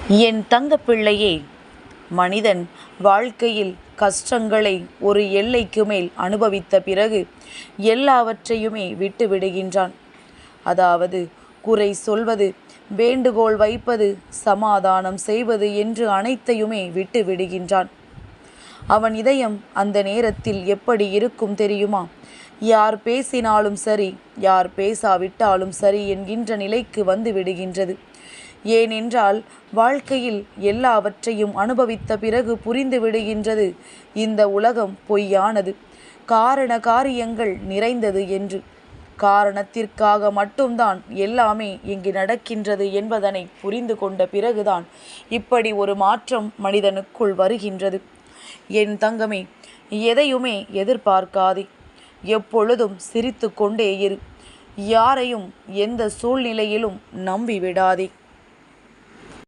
என் தங்கப்பிள்ளையே, மனிதன் வாழ்க்கையில் கஷ்டங்களை ஒரு எல்லைக்கு மேல் அனுபவித்த பிறகு எல்லாவற்றையுமே விட்டு விடுகின்றான். அதாவது குறை சொல்வது, வேண்டுகோள் வைப்பது, சமாதானம் செய்வது என்று அனைத்தையுமே விட்டு விடுகின்றான். அவன் இதயம் அந்த நேரத்தில் எப்படி இருக்கும் தெரியுமா? யார் பேசினாலும் சரி, யார் பேசாவிட்டாலும் சரி என்கின்ற நிலைக்கு வந்து விடுகின்றது. ஏனென்றால் வாழ்க்கையில் எல்லாவற்றையும் அனுபவித்த பிறகு புரிந்து விடுகின்றது, இந்த உலகம் பொய்யானது, காரண காரியங்கள் நிறைந்தது என்று. காரணத்திற்காக மட்டும்தான் எல்லாமே இங்கு நடக்கின்றது என்பதனை புரிந்து கொண்ட பிறகுதான் இப்படி ஒரு மாற்றம் மனிதனுக்குள் வருகின்றது. என் தங்கமே, எதையுமே எதிர்பார்க்காதே. எப்பொழுதும் சிரித்து கொண்டே இரு. யாரையும் எந்த சூழ்நிலையிலும் நம்பிவிடாதே.